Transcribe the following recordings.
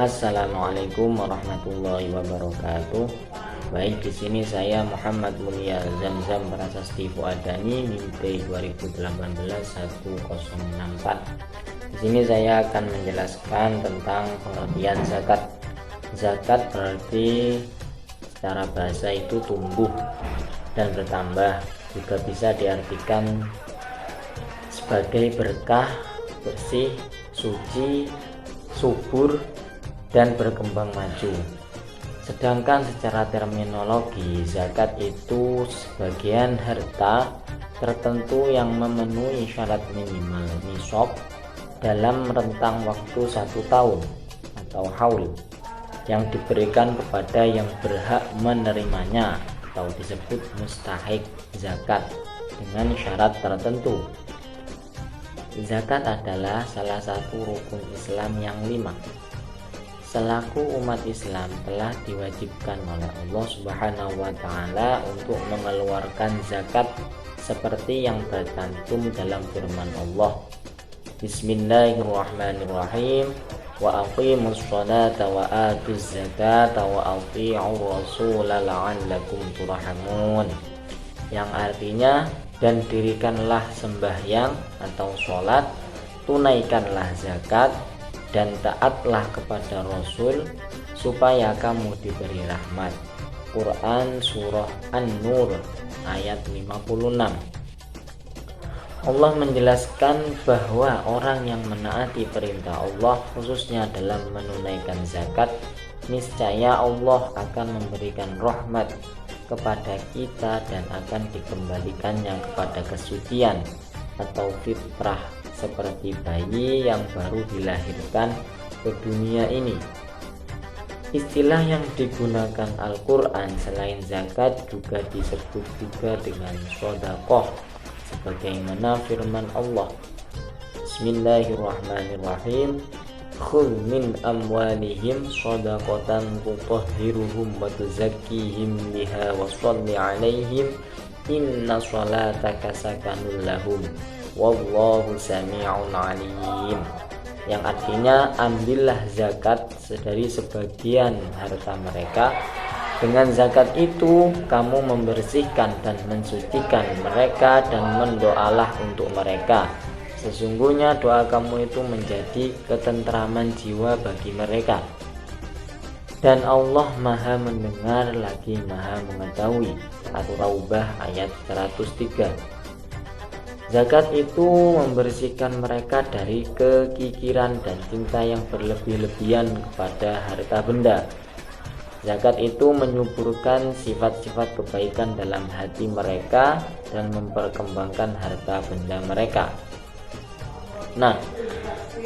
Assalamualaikum warahmatullahi wabarakatuh. Baik, di sini saya Muhammad Mulia Zamzam Prasasti Fuadani, NIM 2018-1064. Di sini saya akan menjelaskan tentang pengertian zakat. Zakat berarti secara bahasa itu tumbuh dan bertambah, juga bisa diartikan sebagai berkah, bersih, suci, subur, dan berkembang maju. Sedangkan secara terminologi, zakat itu sebagian harta tertentu yang memenuhi syarat minimal nisab dalam rentang waktu 1 tahun atau haul, yang diberikan kepada yang berhak menerimanya atau disebut mustahik zakat dengan syarat tertentu. Zakat adalah salah satu rukun Islam yang 5. Selaku umat Islam telah diwajibkan oleh Allah Subhanahu wa taala untuk mengeluarkan zakat seperti yang tercantum dalam firman Allah, Bismillahirrahmanirrahim, wa aqimus sholata wa atuz zakata wa athi'ur rasula la'allakum turhamun, yang artinya, dan dirikanlah sembahyang atau sholat, tunaikanlah zakat, dan taatlah kepada Rasul supaya kamu diberi rahmat. Quran Surah An-Nur ayat 56. Allah menjelaskan bahwa orang yang menaati perintah Allah, khususnya dalam menunaikan zakat, niscaya Allah akan memberikan rahmat kepada kita dan akan dikembalikannya kepada kesucian atau fitrah, seperti bayi yang baru dilahirkan ke dunia ini. Istilah yang digunakan Al-Quran selain zakat juga disebut juga dengan shodaqah, sebagaimana firman Allah, Bismillahirrahmanirrahim, khudh min amwalihim shadaqatan tutahhiruhum wa tuzakkihim biha wa shalli alaihim inna sholataka sakanun lahum wallahu sami'un alim, yang artinya ambillah zakat dari sebagian harta mereka. Dengan zakat itu kamu membersihkan dan mensucikan mereka dan mendoalah untuk mereka. Sesungguhnya doa kamu itu menjadi ketentraman jiwa bagi mereka. Dan Allah Maha mendengar lagi Maha mengetahui. At-Taubah ayat 103. Zakat itu membersihkan mereka dari kekikiran dan cinta yang berlebih-lebihan kepada harta benda. Zakat itu menyuburkan sifat-sifat kebaikan dalam hati mereka dan memperkembangkan harta benda mereka. Nah,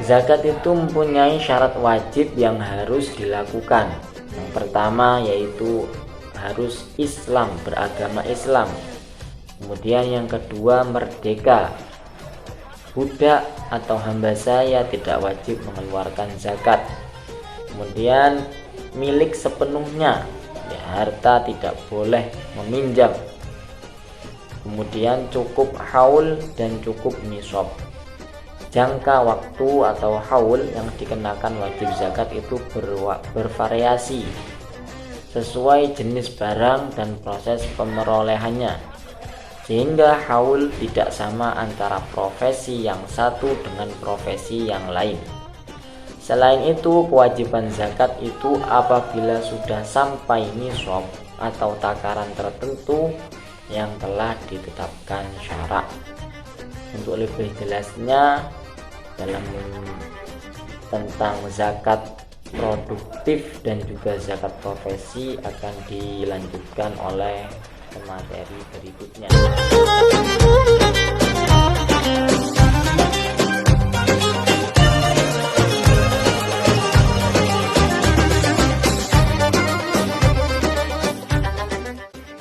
zakat itu mempunyai syarat wajib yang harus dilakukan. Yang pertama yaitu harus Islam, beragama Islam. Kemudian yang kedua merdeka. Budak atau hamba saya tidak wajib mengeluarkan zakat. Kemudian milik sepenuhnya, ya, harta tidak boleh meminjam. Kemudian cukup haul dan cukup nisab. Jangka waktu atau haul yang dikenakan wajib zakat itu bervariasi sesuai jenis barang dan proses pemerolehannya, sehingga haul tidak sama antara profesi yang satu dengan profesi yang lain. Selain itu, kewajiban zakat itu apabila sudah sampai nisab atau takaran tertentu yang telah ditetapkan syara. Untuk lebih jelasnya tentang zakat produktif dan juga zakat profesi akan dilanjutkan oleh materi berikutnya.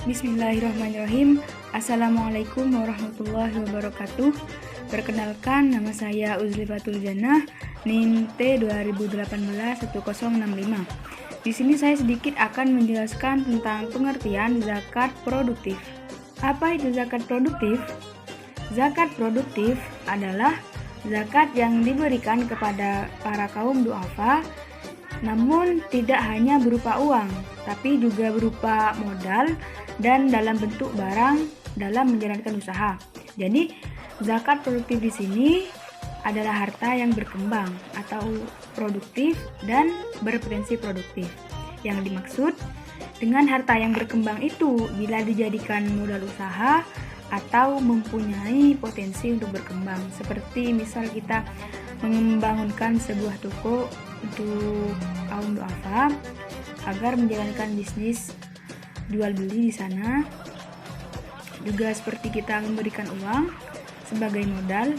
Bismillahirrahmanirrahim. Assalamualaikum warahmatullahi wabarakatuh. Perkenalkan, nama saya Uzlifatul Jannah, NIM T 2018-1065. Di sini saya sedikit akan menjelaskan tentang pengertian zakat produktif. Apa itu zakat produktif? Zakat produktif adalah zakat yang diberikan kepada para kaum du'afa Namun tidak hanya berupa uang, tapi juga berupa modal dan dalam bentuk barang dalam menjalankan usaha. Jadi, zakat produktif di sini adalah harta yang berkembang atau produktif dan berpotensi produktif. Yang dimaksud dengan harta yang berkembang itu bila dijadikan modal usaha atau mempunyai potensi untuk berkembang. Seperti misal kita membangunkan sebuah toko untuk kaum duafa agar menjalankan bisnis jual beli di sana. Juga seperti kita memberikan uang sebagai modal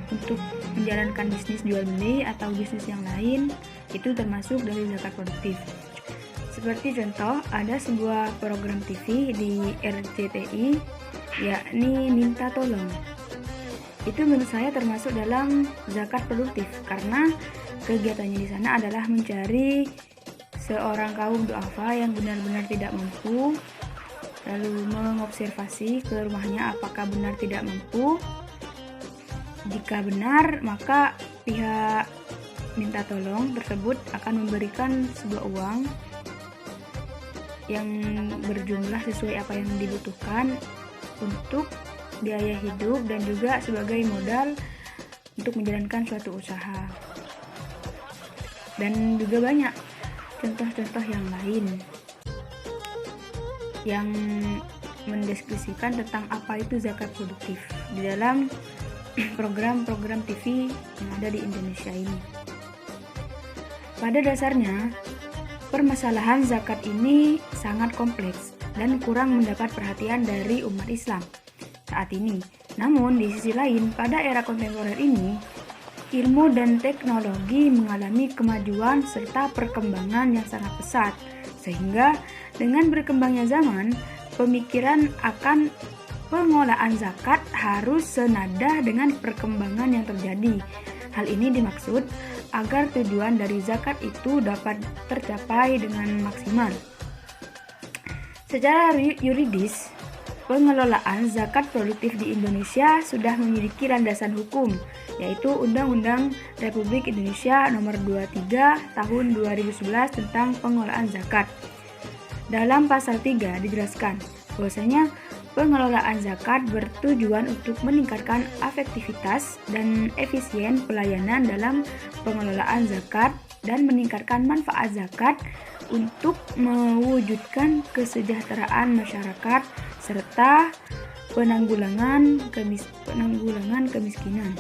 untuk menjalankan bisnis jual beli atau bisnis yang lain, itu termasuk dari zakat produktif. Seperti contoh, ada sebuah program TV di RCTI yakni Minta Tolong. Itu menurut saya termasuk dalam zakat produktif karena kegiatannya di sana adalah mencari seorang kaum duafa yang benar-benar tidak mampu, lalu mengobservasi ke rumahnya apakah benar tidak mampu. Jika benar, maka pihak minta tolong tersebut akan memberikan sebuah uang yang berjumlah sesuai apa yang dibutuhkan untuk biaya hidup dan juga sebagai modal untuk menjalankan suatu usaha. Dan juga banyak contoh-contoh yang lain yang mendeskripsikan tentang apa itu zakat produktif di dalam program-program TV yang ada di Indonesia ini. Pada dasarnya, permasalahan zakat ini sangat kompleks dan kurang mendapat perhatian dari umat Islam saat ini. Namun, di sisi lain, pada era kontemporer ini, ilmu dan teknologi mengalami kemajuan serta perkembangan yang sangat pesat, sehingga dengan berkembangnya zaman, pemikiran akan pengolahan zakat harus senada dengan perkembangan yang terjadi. Hal ini dimaksud agar tujuan dari zakat itu dapat tercapai dengan maksimal. Secara yuridis, pengelolaan zakat produktif di Indonesia sudah memiliki landasan hukum, yaitu Undang-Undang Republik Indonesia Nomor 23 Tahun 2011 tentang pengelolaan zakat. Dalam pasal 3 dijelaskan bahwasanya pengelolaan zakat bertujuan untuk meningkatkan efektivitas dan efisien pelayanan dalam pengelolaan zakat dan meningkatkan manfaat zakat untuk mewujudkan kesejahteraan masyarakat serta penanggulangan kemiskinan.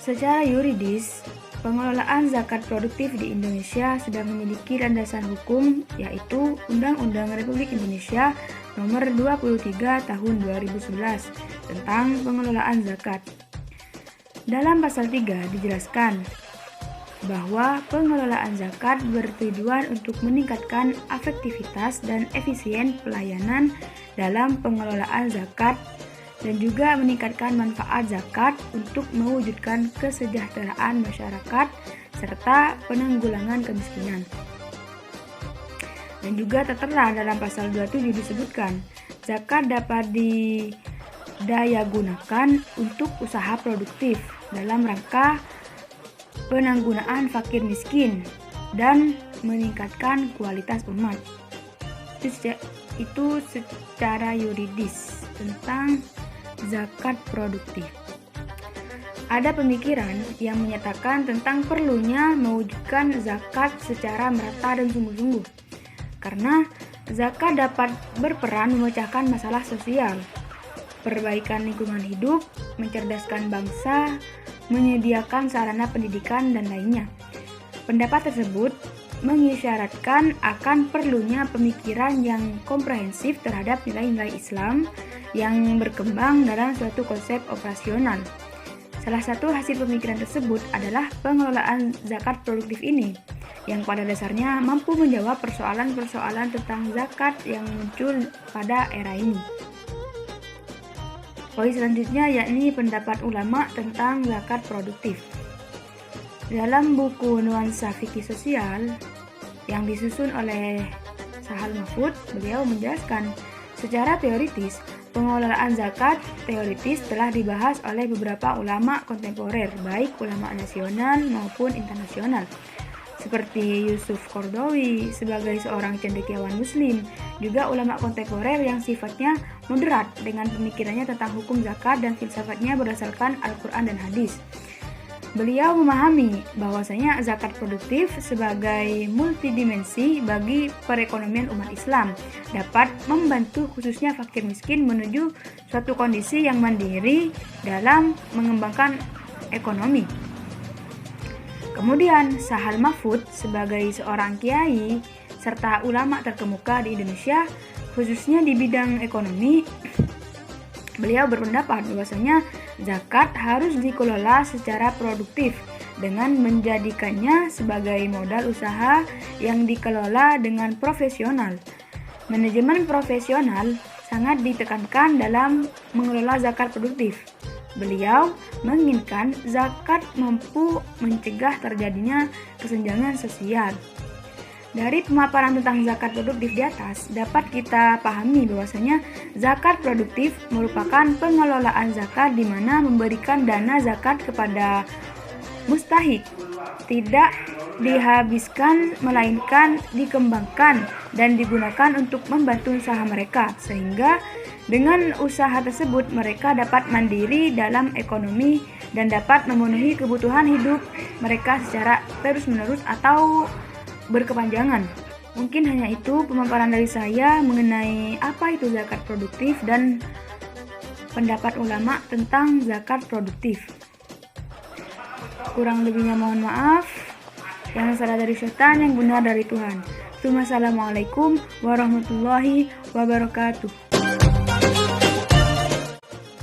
Secara yuridis, pengelolaan zakat produktif di Indonesia sudah memiliki landasan hukum, yaitu Undang-Undang Republik Indonesia Nomor 23 Tahun 2011 tentang pengelolaan zakat. Dalam pasal 3 dijelaskan bahwa pengelolaan zakat bertujuan untuk meningkatkan efektivitas dan efisien pelayanan dalam pengelolaan zakat dan juga meningkatkan manfaat zakat untuk mewujudkan kesejahteraan masyarakat serta penanggulangan kemiskinan. Dan juga tertera dalam pasal 27 disebutkan, zakat dapat didayagunakan untuk usaha produktif dalam rangka penanggulangan fakir miskin dan meningkatkan kualitas umat. Itu secara yuridis tentang zakat produktif. Ada pemikiran yang menyatakan tentang perlunya mewujudkan zakat secara merata dan sungguh-sungguh, karena zakat dapat berperan memecahkan masalah sosial, perbaikan lingkungan hidup, mencerdaskan bangsa, menyediakan sarana pendidikan, dan lainnya. Pendapat tersebut mengisyaratkan akan perlunya pemikiran yang komprehensif terhadap nilai-nilai Islam yang berkembang dalam suatu konsep operasional. Salah satu hasil pemikiran tersebut adalah pengelolaan zakat produktif ini, yang pada dasarnya mampu menjawab persoalan-persoalan tentang zakat yang muncul pada era ini. Poin selanjutnya yakni pendapat ulama tentang zakat produktif. Dalam buku Nuansa Fikih Sosial yang disusun oleh Sahal Mahfud, beliau menjelaskan secara teoritis pengelolaan zakat teoritis telah dibahas oleh beberapa ulama kontemporer, baik ulama nasional maupun internasional, seperti Yusuf Qaradawi sebagai seorang cendekiawan muslim, juga ulama kontemporer yang sifatnya moderat dengan pemikirannya tentang hukum zakat dan filsafatnya berdasarkan Al-Quran dan hadis. Beliau memahami bahwasanya zakat produktif sebagai multidimensi bagi perekonomian umat Islam dapat membantu khususnya fakir miskin menuju suatu kondisi yang mandiri dalam mengembangkan ekonomi. Kemudian Sahal Mahfud sebagai seorang kiai serta ulama terkemuka di Indonesia khususnya di bidang ekonomi, beliau berpendapat bahwasanya zakat harus dikelola secara produktif dengan menjadikannya sebagai modal usaha yang dikelola dengan profesional. Manajemen profesional sangat ditekankan dalam mengelola zakat produktif. Beliau menginginkan zakat mampu mencegah terjadinya kesenjangan sosial. Dari pemaparan tentang zakat produktif di atas, dapat kita pahami bahwasanya zakat produktif merupakan pengelolaan zakat di mana memberikan dana zakat kepada mustahik, tidak dihabiskan melainkan dikembangkan dan digunakan untuk membantu usaha mereka, sehingga dengan usaha tersebut mereka dapat mandiri dalam ekonomi dan dapat memenuhi kebutuhan hidup mereka secara terus-menerus atau berkepanjangan. Mungkin hanya itu pemaparan dari saya mengenai apa itu zakat produktif dan pendapat ulama tentang zakat produktif. Kurang lebihnya mohon maaf. Yang salah dari syaitan, yang benar dari Tuhan. Assalamualaikum warahmatullahi wabarakatuh.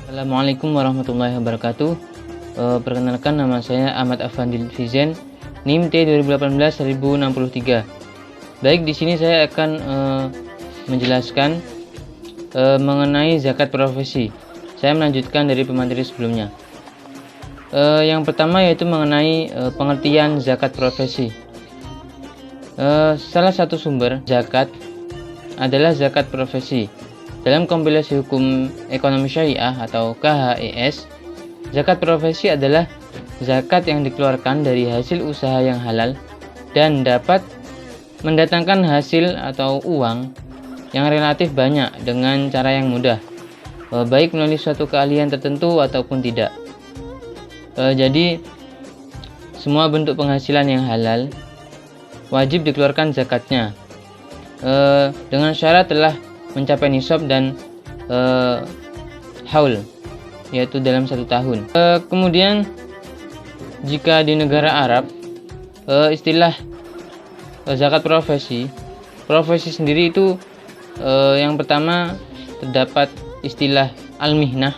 Assalamualaikum warahmatullahi wabarakatuh. Perkenalkan, nama saya Ahmad Afandil Fizen, NIM T 2018-1063. Baik, di sini saya akan menjelaskan mengenai zakat profesi. Saya melanjutkan dari pemateri sebelumnya. Yang pertama yaitu mengenai pengertian zakat profesi. Salah satu sumber zakat adalah zakat profesi. Dalam kompilasi hukum ekonomi syariah atau KHES, zakat profesi adalah zakat yang dikeluarkan dari hasil usaha yang halal dan dapat mendatangkan hasil atau uang yang relatif banyak dengan cara yang mudah, baik melalui suatu keahlian tertentu ataupun tidak. Jadi semua bentuk penghasilan yang halal wajib dikeluarkan zakatnya dengan syarat telah mencapai nisab dan haul, yaitu dalam 1 tahun. Kemudian jika di negara Arab, istilah zakat profesi sendiri itu yang pertama terdapat istilah al-mihnah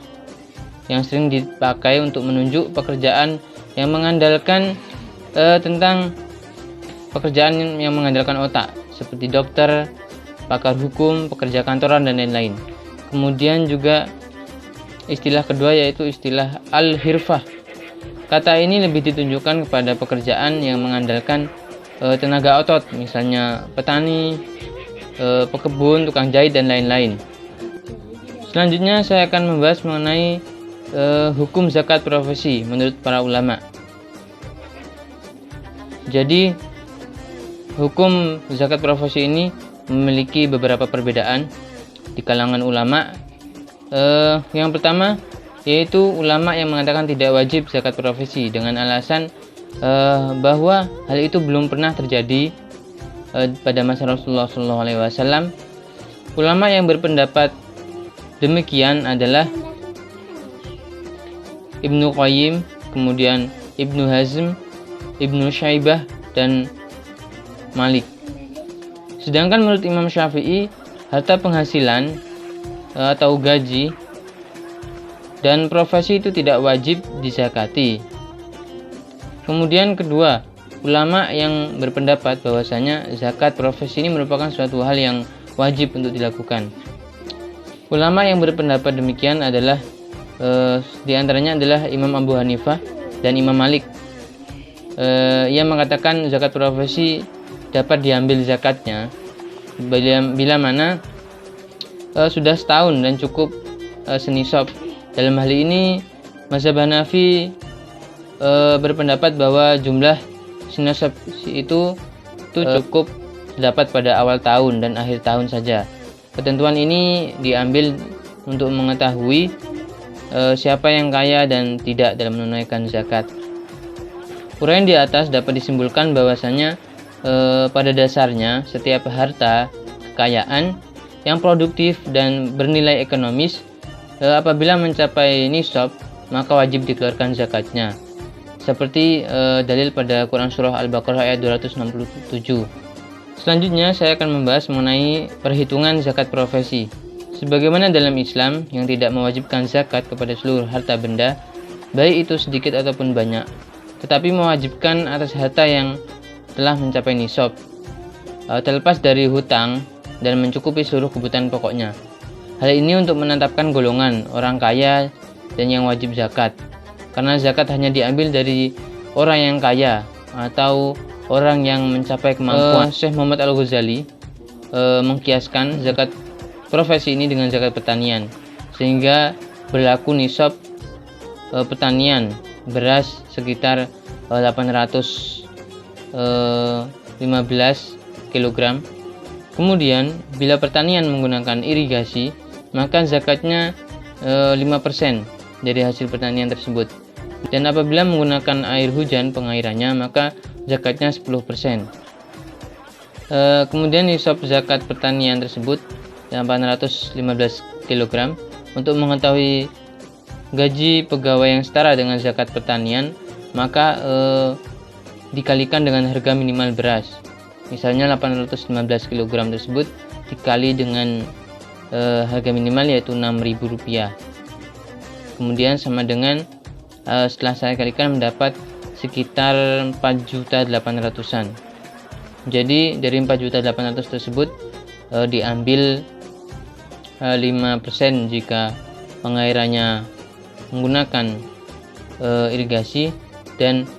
yang sering dipakai untuk menunjuk pekerjaan yang mengandalkan tentang pekerjaan yang mengandalkan otak, seperti dokter, pakar hukum, pekerja kantoran, dan lain-lain. Kemudian juga istilah kedua yaitu istilah al-hirfah. Kata ini lebih ditunjukkan kepada pekerjaan yang mengandalkan tenaga otot, misalnya petani, pekebun, tukang jahit, dan lain-lain. Selanjutnya saya akan membahas mengenai hukum zakat profesi menurut para ulama. Jadi hukum zakat profesi ini memiliki beberapa perbedaan di kalangan ulama. Yang pertama yaitu ulama yang mengatakan tidak wajib zakat profesi dengan alasan bahwa hal itu belum pernah terjadi pada masa Rasulullah SAW. Ulama yang berpendapat demikian adalah Ibnu Qayyim, kemudian Ibnu Hazm, Ibnu Syaibah, dan Malik. Sedangkan menurut Imam Syafi'i, harta penghasilan atau gaji dan profesi itu tidak wajib dizakati. Kemudian kedua, ulama yang berpendapat bahwasanya zakat profesi ini merupakan suatu hal yang wajib untuk dilakukan. Ulama yang berpendapat demikian adalah di antaranya adalah Imam Abu Hanifah dan Imam Malik. Ia mengatakan zakat profesi dapat diambil zakatnya bila mana sudah setahun dan cukup senisab. Dalam hal ini mazhab Hanafi berpendapat bahwa jumlah senisab itu cukup terdapat pada awal tahun dan akhir tahun saja. Ketentuan ini diambil untuk mengetahui siapa yang kaya dan tidak dalam menunaikan zakat. Uraian di atas dapat disimpulkan bahwasanya pada dasarnya setiap harta kekayaan yang produktif dan bernilai ekonomis apabila mencapai nisab maka wajib dikeluarkan zakatnya. Seperti dalil pada Quran Surah Al-Baqarah ayat 267. Selanjutnya saya akan membahas mengenai perhitungan zakat profesi. Sebagaimana dalam Islam yang tidak mewajibkan zakat kepada seluruh harta benda, baik itu sedikit ataupun banyak, tetapi mewajibkan atas harta yang telah mencapai nisab, terlepas dari hutang dan mencukupi seluruh kebutuhan pokoknya. Hal ini untuk menetapkan golongan orang kaya dan yang wajib zakat, karena zakat hanya diambil dari orang yang kaya atau orang yang mencapai kemampuan. Syekh Muhammad Al-Ghazali mengkiaskan zakat profesi ini dengan zakat pertanian, sehingga berlaku nisab pertanian beras sekitar 815 kg. Kemudian bila pertanian menggunakan irigasi, maka zakatnya 5% dari hasil pertanian tersebut. Dan apabila menggunakan air hujan pengairannya, maka zakatnya 10%. Kemudian nisab zakat pertanian tersebut 815 kg. Untuk mengetahui gaji pegawai yang setara dengan zakat pertanian, maka dikalikan dengan harga minimal beras. Misalnya 815 kg tersebut dikali dengan harga minimal yaitu Rp6.000. Kemudian sama dengan setelah saya kalikan mendapat sekitar 4.800.000-an. Jadi dari 4.800.000 tersebut diambil 5% jika pengairannya menggunakan irigasi, dan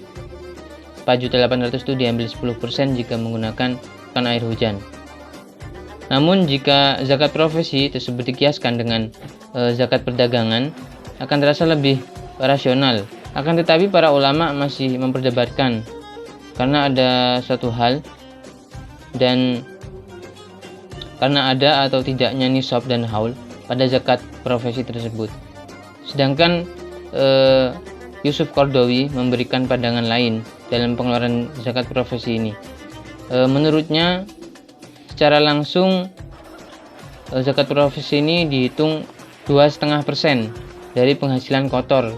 4.800.000 itu diambil 10% jika menggunakan air hujan. Namun jika zakat profesi tersebut dikiaskan dengan zakat perdagangan, akan terasa lebih rasional. Akan tetapi para ulama masih memperdebatkan karena ada satu hal, dan karena ada atau tidaknya nisab dan haul pada zakat profesi tersebut. Sedangkan Yusuf Qaradawi memberikan pandangan lain dalam pengeluaran zakat profesi ini. Menurutnya secara langsung zakat profesi ini dihitung 2,5% dari penghasilan kotor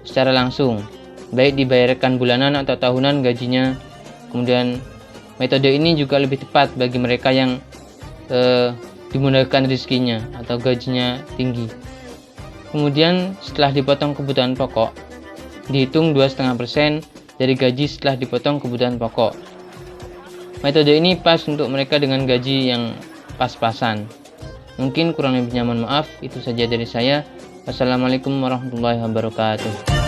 secara langsung, baik dibayarkan bulanan atau tahunan gajinya. Kemudian metode ini juga lebih tepat bagi mereka yang dimudahkan rezekinya atau gajinya tinggi. Kemudian setelah dipotong kebutuhan pokok, dihitung 2,5% dari gaji setelah dipotong kebutuhan pokok. Metode ini pas untuk mereka dengan gaji yang pas-pasan. Mungkin kurang lebihnya mohon maaf. Itu saja dari saya. Wassalamualaikum warahmatullahi wabarakatuh.